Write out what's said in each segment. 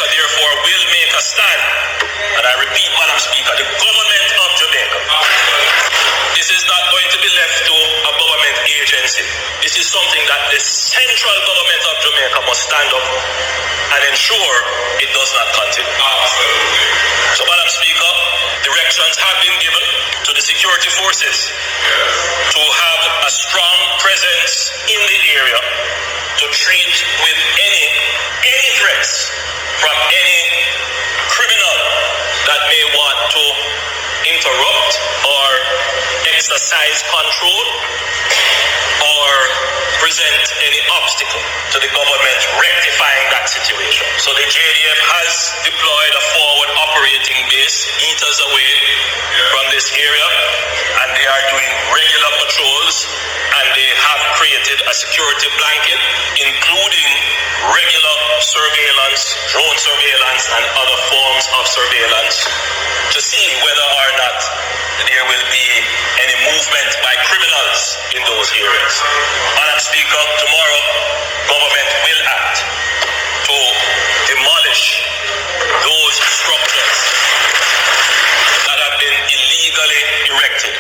Jamaica, therefore, will make a stand. And I repeat, Madam Speaker, the government of Jamaica. This is not going to be left to a government agency. This is something that the central government of Jamaica must stand up and ensure it does not continue. So, Madam Speaker, directions have been given to the security forces to have a strong presence in the area to treat with any threats from any criminal that may want to interrupt or exercise control or present any obstacle to the government rectifying that situation. So the JDF has deployed a forward operating base meters away from this area, and they are doing regular patrols, and they have created a security blanket, including regular surveillance, drone surveillance, and other forms of surveillance to see whether or not there will be any movement by criminals in those areas. Madam Speaker, tomorrow, government will act to demolish those structures that have been illegally erected.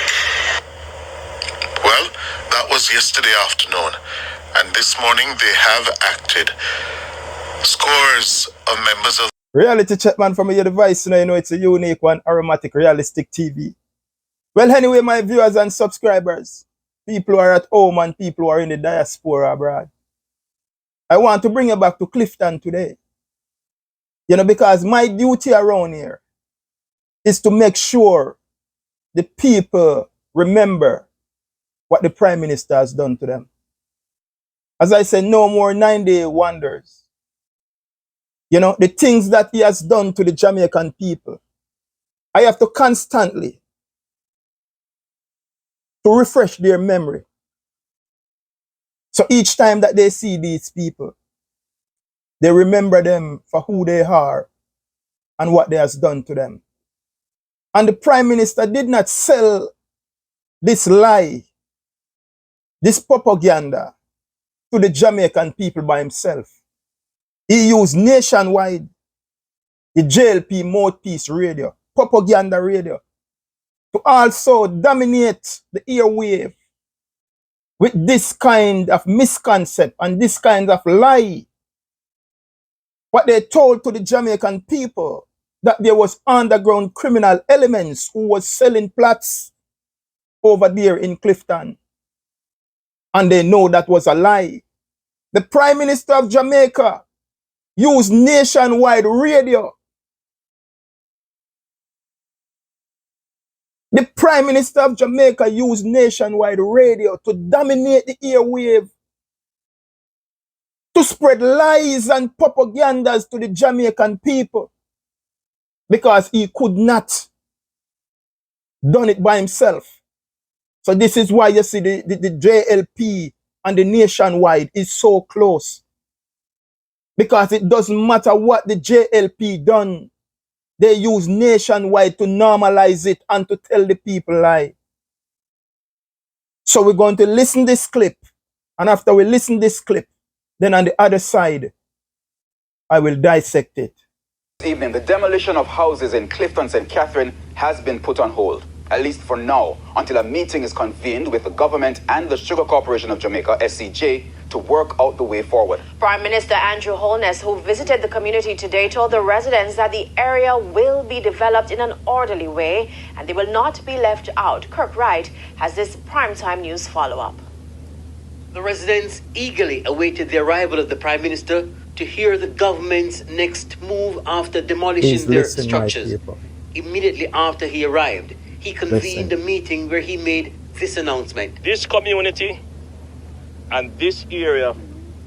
Well, that was yesterday afternoon, and this morning they have acted. Scores of members of Reality check, man, from your device, you know it's a unique one, aromatic, realistic TV. Well, anyway, my viewers and subscribers, people who are at home and people who are in the diaspora abroad, I want to bring you back to Clifton today. You know, because my duty around here is to make sure the people remember what the Prime Minister has done to them. As I said, no more 9-day wonders. You know, the things that he has done to the Jamaican people, I have to constantly to refresh their memory. So each time that they see these people, they remember them for who they are and what they has done to them. And the Prime Minister did not sell this lie, this propaganda to the Jamaican people by himself. He used nationwide the JLP mouthpiece radio, propaganda radio, to also dominate the airwave with this kind of misconcept and this kind of lie. What they told to the Jamaican people, that there was underground criminal elements who was selling plots over there in Clifton. And they know that was a lie. The Prime Minister of Jamaica used nationwide radio. The Prime Minister of Jamaica used nationwide radio to dominate the airwave, to spread lies and propagandas to the Jamaican people, because he could not done it by himself. So this is why you see the JLP and the nationwide is so close. Because it doesn't matter what the JLP done. They use nationwide to normalize it and to tell the people lie. So we're going to listen this clip. And after we listen this clip, then on the other side, I will dissect it. This evening, the demolition of houses in Clifton, St. Catherine has been put on hold, at least for now, until a meeting is convened with the government and the Sugar Corporation of Jamaica, SCJ, to work out the way forward. Prime Minister Andrew Holness, who visited the community today, told the residents that the area will be developed in an orderly way and they will not be left out. Kirk Wright has this primetime news follow-up. The residents eagerly awaited the arrival of the Prime Minister to hear the government's next move after demolishing their structures. Immediately after he arrived, he convened a meeting where he made this announcement. This community and this area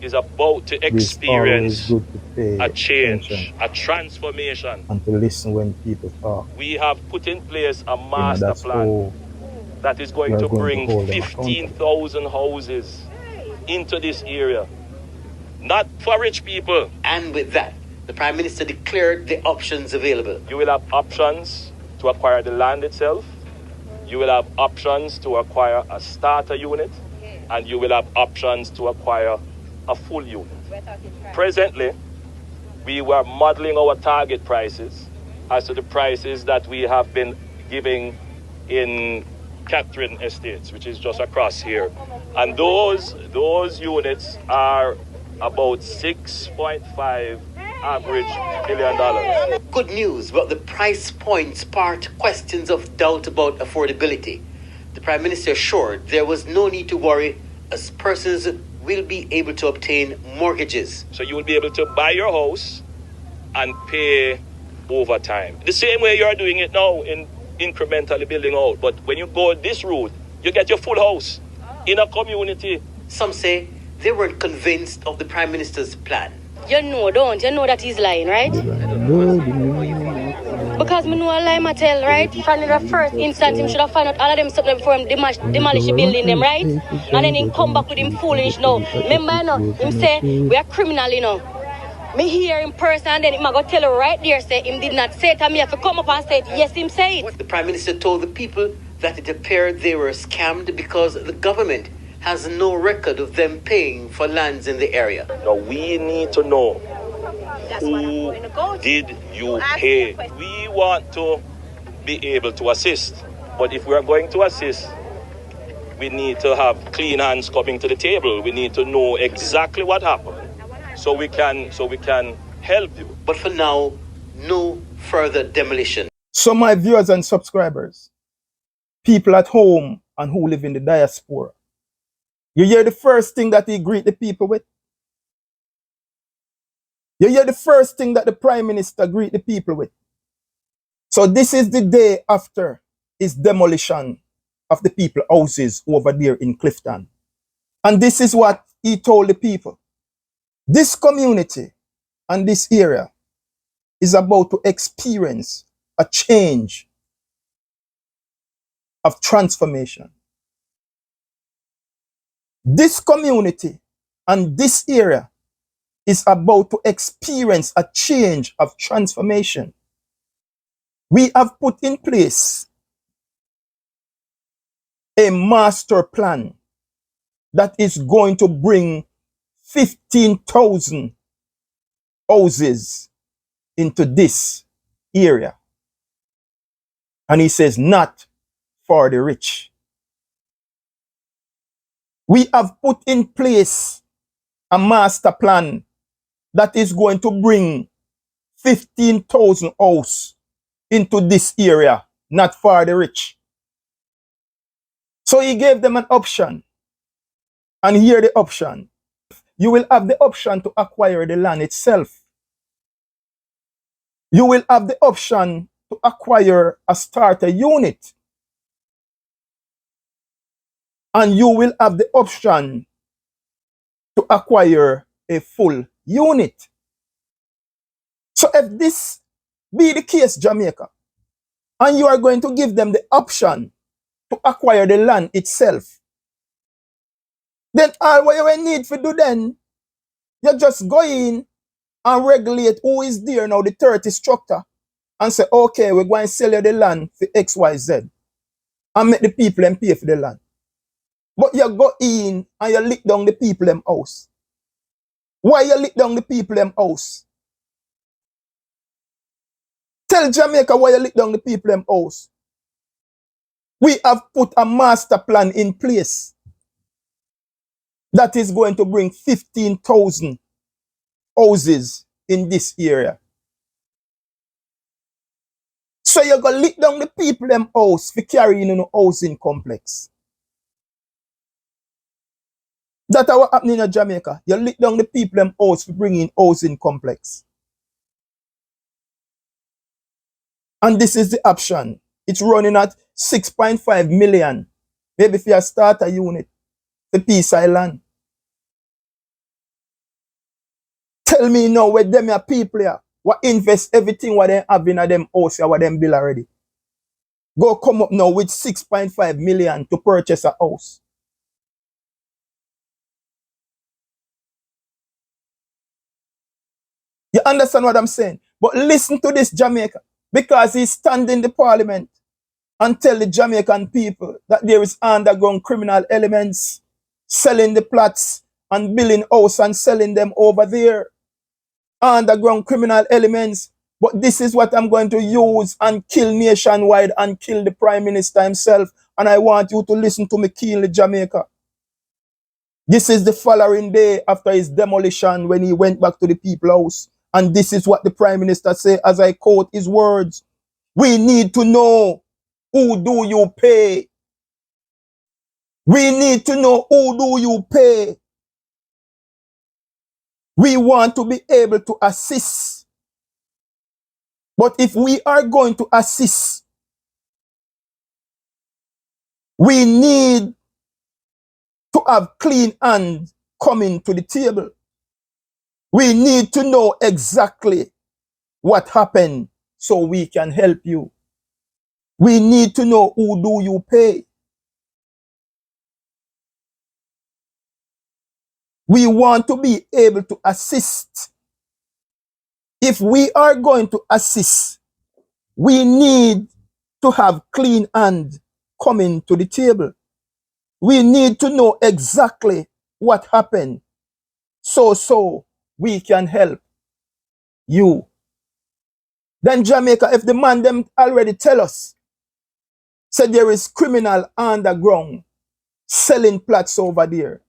is about to experience a change, a transformation. And to listen when people talk. We have put in place a master plan that is going to bring 15,000 houses into this area. Not for rich people. And with that, the Prime Minister declared the options available. You will have options to acquire the land itself. You will have options to acquire a starter unit. And you will have options to acquire a full unit. Presently, we were modeling our target prices as to the prices that we have been giving in Catherine Estates, which is just across here. And those units are about 6.5 average $1 million. Good news, but the price point sparked questions of doubt about affordability. The Prime Minister assured there was no need to worry as persons will be able to obtain mortgages. So you will be able to buy your house and pay over time. The same way you're doing it now in incrementally building out. But when you go this route, you get your full house in a community. Some say they weren't convinced of the Prime Minister's plan. You know, don't you know that he's lying, right? Because me know a lie, I tell, right? From the first instance, him should have found out all of them something before him demolish the building them, right? And then he come back with him foolish now. Remember, you know, him say, we are criminal, you know. Me hear in person and then him go tell her right there, say, him did not say it, and me have to come up and say it. Yes, him say it. The Prime Minister told the people that it appeared they were scammed because the government has no record of them paying for lands in the area. Now we need to know who did you pay. We want to be able to assist, but if we are going to assist, we need to have clean hands coming to the table. We need to know exactly what happened so we can help you. But for now, no further demolition. So my viewers and subscribers, people at home and who live in the diaspora, you hear the first thing that he greet the people with? You hear the first thing that the Prime Minister greet the people with? So this is the day after his demolition of the people houses over there in Clifton. And this is what he told the people. This community and this area is about to experience a change of transformation. This community and this area is about to experience a change of transformation. We have put in place a master plan that is going to bring 15,000 houses into this area. And he says, not for the rich. We have put in place a master plan that is going to bring 15,000 houses into this area, not for the rich. So he gave them an option. And here the option. You will have the option to acquire the land itself. You will have the option to acquire a starter unit. And you will have the option to acquire a full unit. So if this be the case, Jamaica, and you are going to give them the option to acquire the land itself, then all what you need to do then, you just go in and regulate who is there now, the 30 structure, and say, okay, we're going to sell you the land for XYZ, and make the people them pay for the land. But you go in and you lick down the people them house. Why you lick down the people them house? Tell Jamaica why you lick down the people them house. We have put a master plan in place that is going to bring 15,000 houses in this area. So you go lick down the people them house for carrying in a housing complex. That's what happening in Jamaica. You lick down the people them house for bringing housing complex. And this is the option. It's running at 6.5 million. Maybe if you start a unit, the Peace Island. Tell me now where them are people here, what invest everything what they have in them house or what them bill already. Go come up now with 6.5 million to purchase a house. You understand what I'm saying? But listen to this, Jamaica, because he's standing in the parliament and tell the Jamaican people that there is underground criminal elements selling the plots and building house and selling them over there. underground criminal elements. But this is what I'm going to use and kill nationwide and kill the Prime Minister himself. And I want you to listen to me keenly, Jamaica. This is the following day after his demolition when he went back to the people's house. And this is what the Prime Minister said, as I quote his words. We need to know, who do you pay? We need to know, who do you pay? We want to be able to assist. But if we are going to assist, we need to have clean hands coming to the table. We need to know exactly what happened so we can help you. We need to know, who do you pay? We want to be able to assist. If we are going to assist, we need to have clean hands coming to the table. We need to know exactly what happened so we can help you. Then Jamaica, if the man them already tell us, said there is criminal underground selling plots over there,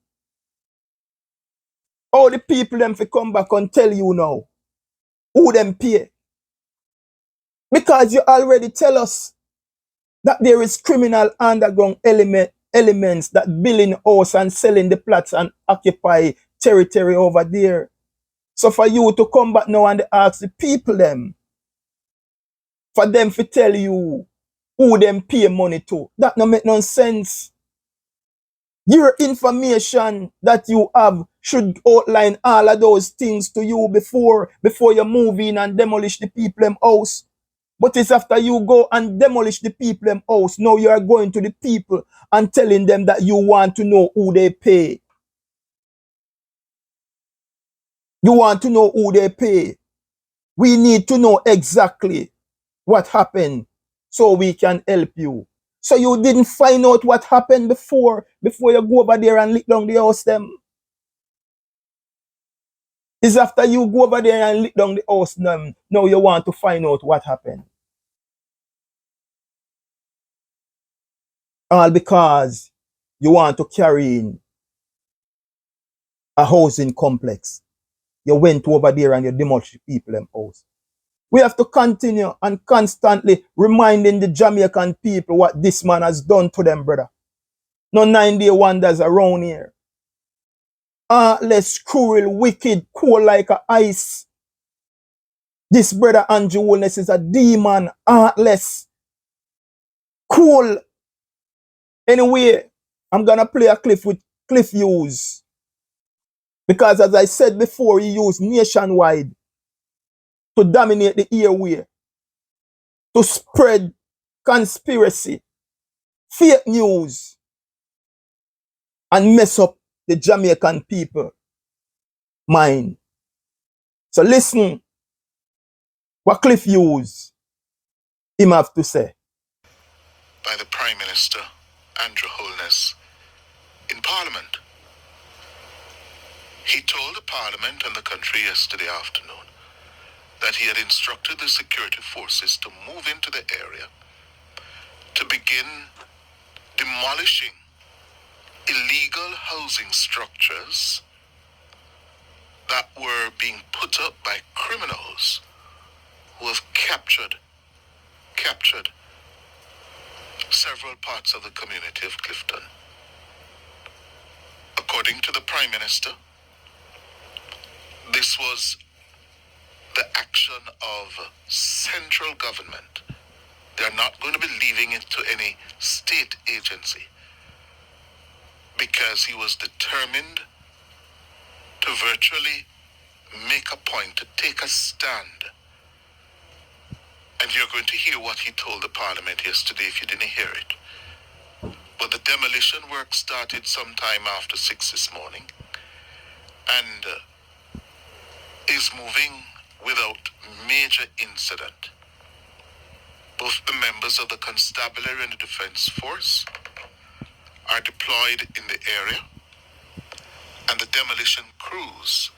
all the people them fi come back and tell you now who them pay. Because you already tell us that there is criminal underground elements that building house and selling the plots and occupy territory over there. So for you to come back now and ask the people them, for them to tell you who them pay money to, that no make no sense. Your information that you have should outline all of those things to you before you move in and demolish the people them house. But it's after you go and demolish the people them house, now you are going to the people and telling them that you want to know who they pay. You want to know who they pay. We need to know exactly what happened so we can help you. So you didn't find out what happened before you go over there and lick down the house them. It's after you go over there and lick down the house them, now you want to find out what happened. All because you want to carry in a housing complex. You went over there and you demolished the people them house. We have to continue and constantly reminding the Jamaican people what this man has done to them, brother. No 9-day wonders around here. Heartless, cruel, wicked, cold like a ice. This brother Andrew Holness is a demon, heartless, cool. Anyway, I'm gonna play a clip with Cliff Hughes. Because as I said before, he used nationwide to dominate the airway, to spread conspiracy, fake news, and mess up the Jamaican people mind. So listen what Cliff Hughes him have to say. By the Prime Minister, Andrew Holness, in Parliament. He told the Parliament and the country yesterday afternoon that he had instructed the security forces to move into the area to begin demolishing illegal housing structures that were being put up by criminals who have captured several parts of the community of Clifton. According to the Prime Minister, this was the action of central government. They're not going to be leaving it to any state agency because he was determined to virtually make a point, to take a stand. And you're going to hear what he told the Parliament yesterday if you didn't hear it. But the demolition work started sometime after 6 this morning and is moving without major incident. Both the members of the Constabulary and the Defence Force are deployed in the area, and the demolition crews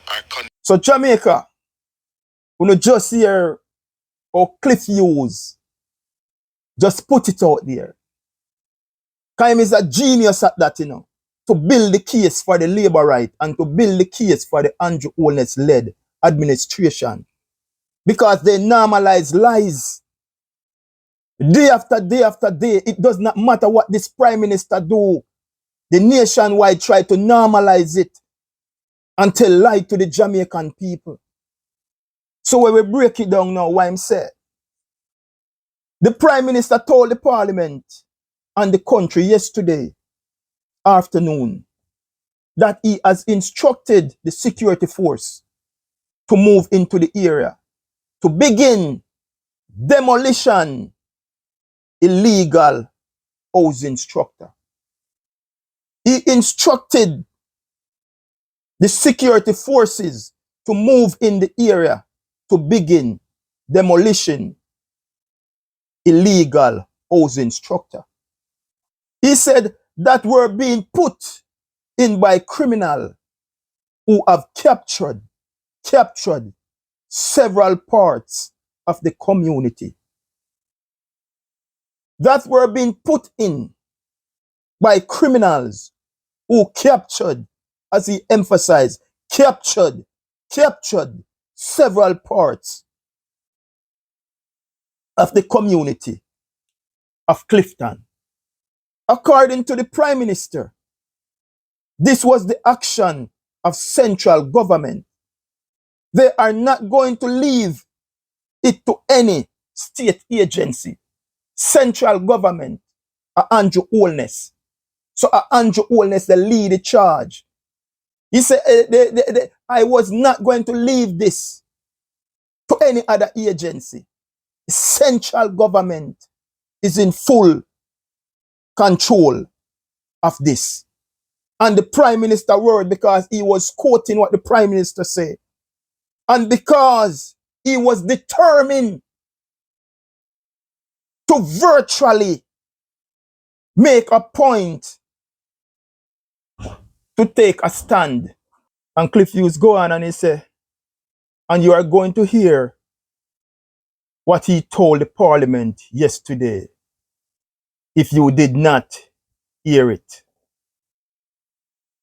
are So Jamaica, you just hear how Cliff use, just put it out there. Kaim is a genius at that, to build the case for the labor right and to build the case for the Andrew Holness-led administration. Because they normalize lies. Day after day after day, it does not matter what this prime minister do. The nationwide try to normalize it and tell lie to the Jamaican people. So when we break it down now, what I'm saying, the prime minister told the parliament and the country yesterday afternoon that he has instructed the security force to move into the area to begin demolition illegal housing structure. He instructed the security forces to move in the area to begin demolition illegal housing structure. He said that were being put in by criminals who have captured several parts of the community. That were being put in by criminals who captured, as he emphasized, captured several parts of the community of Clifton. According to the Prime Minister, this was the action of central government. They are not going to leave it to any state agency. Central government, Andrew Holness. So Andrew Holness, the lead the charge. He said, I was not going to leave this to any other agency. Central government is in full control of this. And the Prime Minister word, because he was quoting what the Prime Minister said. And because he was determined to virtually make a point to take a stand. And Cliff Hughes go on and he say, and you are going to hear what he told the Parliament yesterday, if you did not hear it.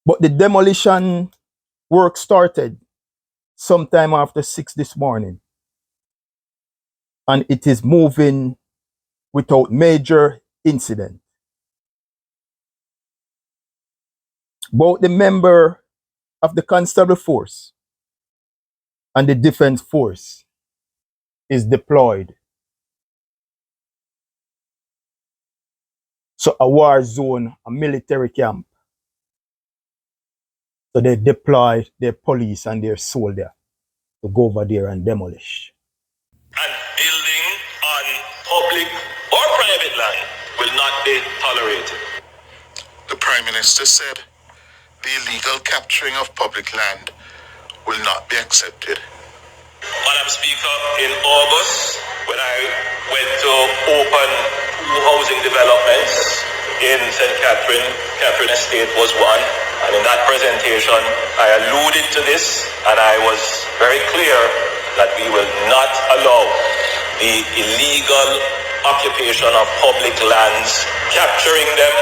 But the demolition work started sometime after 6 this morning. And it is moving without major incident. Both the member of the Constable Force and the Defense Force is deployed. So a war zone, a military camp. So they deploy their police and their soldier to go over there and demolish. And building on public or private land will not be tolerated. The Prime Minister said the illegal capturing of public land will not be accepted. Madam Speaker, in August, when I went to open 2 housing developments in St. Catherine Estate was one, and in that presentation, I alluded to this, and I was very clear that we will not allow the illegal occupation of public lands, capturing them,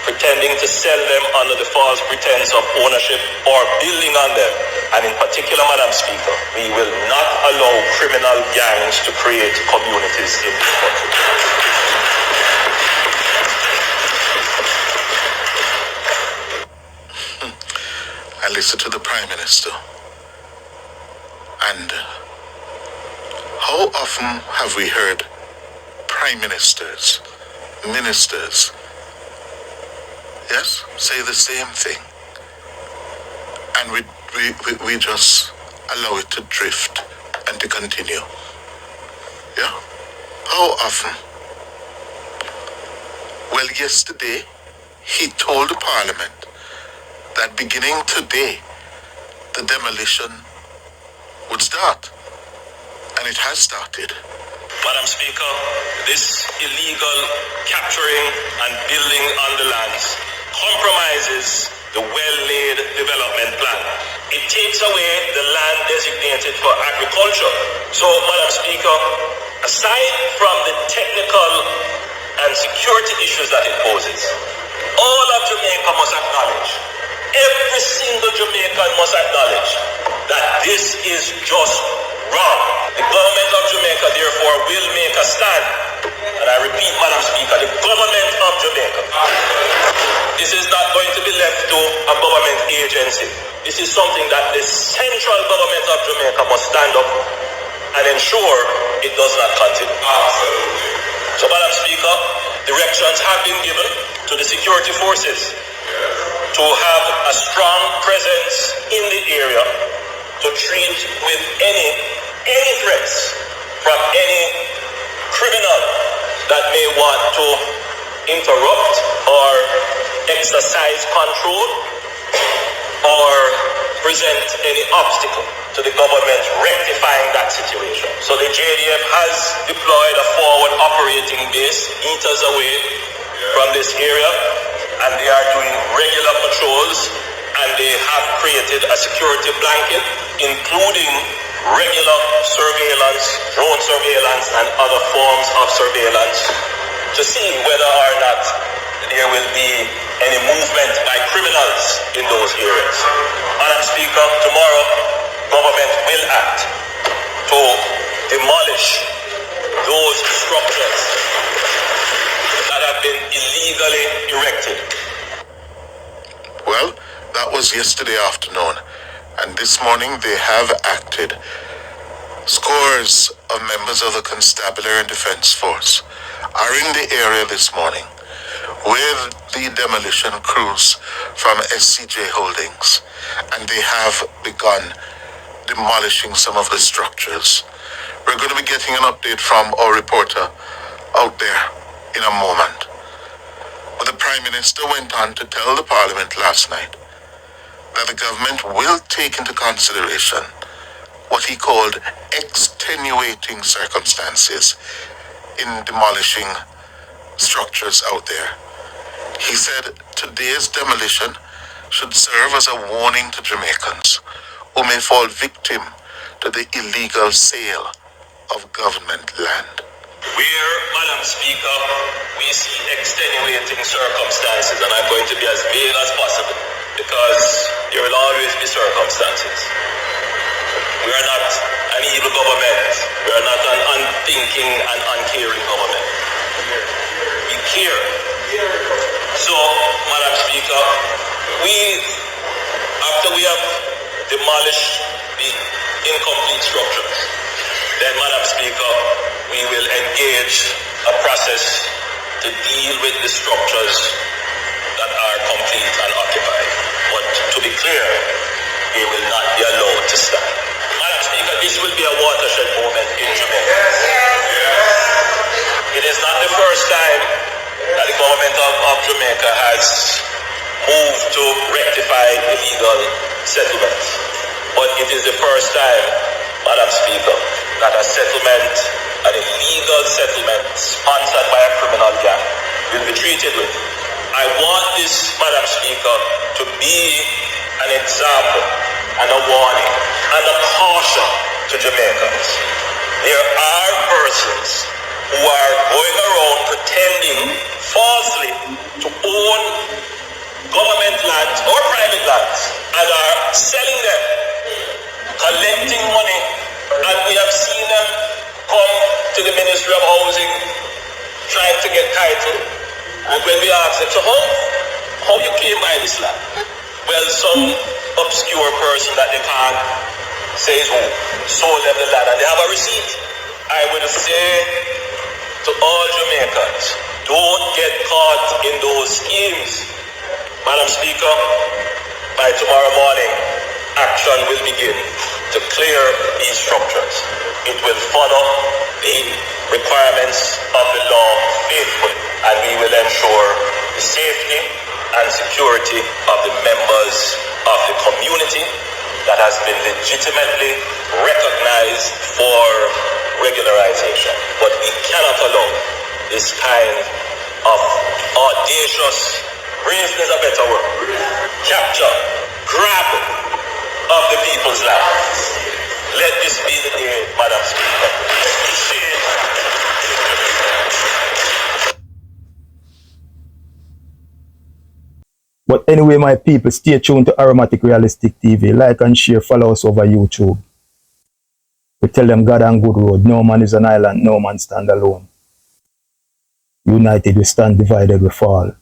pretending to sell them under the false pretense of ownership or building on them. And in particular, Madam Speaker, we will not allow criminal gangs to create communities in this country. I listened to the Prime Minister. And how often have we heard Prime Ministers, ministers, yes, say the same thing? And we just allow it to drift and to continue. Yeah? How often? Well, yesterday, he told the Parliament that beginning today, the demolition would start. And it has started. Madam Speaker, this illegal capturing and building on the lands compromises the well-laid development plan. It takes away the land designated for agriculture. So, Madam Speaker, aside from the technical and security issues that it poses, all of Jamaica must acknowledge, every single Jamaican must acknowledge that this is just wrong. The government of Jamaica, therefore, will make a stand. And I repeat, Madam Speaker, the government of Jamaica. This is not going to be left to a government agency. This is something that the central government of Jamaica must stand up and ensure it does not continue. So, Madam Speaker, directions have been given to the security forces to have a strong presence in the area to treat with any threats from any criminal that may want to interrupt or exercise control or present any obstacle to the government rectifying that situation. So the JDF has deployed a forward operating base meters away from this area, and they are doing regular patrols, and they have created a security blanket, including regular surveillance, drone surveillance, and other forms of surveillance to see whether or not there will be any movement by criminals in those areas. Madam Speaker, tomorrow, government will act to demolish those structures that have been illegally erected. Well, that was yesterday afternoon, and this morning they have acted. Scores of members of the Constabulary and Defence Force are in the area this morning with the demolition crews from SCJ Holdings, and they have begun demolishing some of the structures. We're going to be getting an update from our reporter out there in a moment. But the Prime Minister went on to tell the Parliament last night that the government will take into consideration what he called extenuating circumstances in demolishing structures out there. He said today's demolition should serve as a warning to Jamaicans who may fall victim to the illegal sale of government land. Where, Madam Speaker, we see extenuating circumstances, and I'm going to be as vague as possible because there will always be circumstances. We are not an evil government. We are not an unthinking and uncaring government. We care. So, Madam Speaker, after we have demolished the incomplete structures, then, Madam Speaker, we will engage a process to deal with the structures that are complete and occupied. But to be clear, they will not be allowed to stand. Madam Speaker, this will be a watershed moment in Jamaica. It is not the first time that the government of Jamaica has moved to rectify illegal settlements. But it is the first time, Madam Speaker, that a settlement, an illegal settlement sponsored by a criminal gang, will be treated with. I want this, Madam Speaker, to be an example and a warning and a caution to Jamaicans. There are persons who are going around pretending falsely to own government lands or private lands and are selling them, collecting money, and we have seen them come to the Ministry of Housing trying to get title, and when we ask them, so how you came by this land? Well, some obscure person that they can't say who sold them the land and they have a receipt. I would say to all Jamaicans, don't get caught in those schemes. Madam Speaker, by tomorrow morning, action will begin to clear these structures. It will follow the requirements of the law faithfully, and we will ensure the safety and security of the members of the community that has been legitimately recognized for regularization. But we cannot allow this kind of audacious Raising is a better word. Capture, grab of the people's lives. Let this be the day, Madam Speaker. But anyway, my people, stay tuned to Aromatic Realistic TV. Like and share, follow us over YouTube. We tell them God and good road. No man is an island, no man stand alone. United we stand, divided we fall.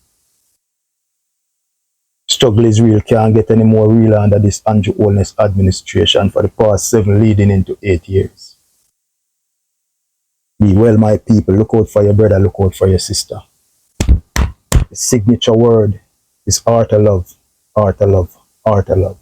Struggle is real, can't get any more real under this Andrew Holness administration for the past 7 leading into 8 years. Be well, my people. Look out for your brother, look out for your sister. The signature word is art of love, art of love, art of love.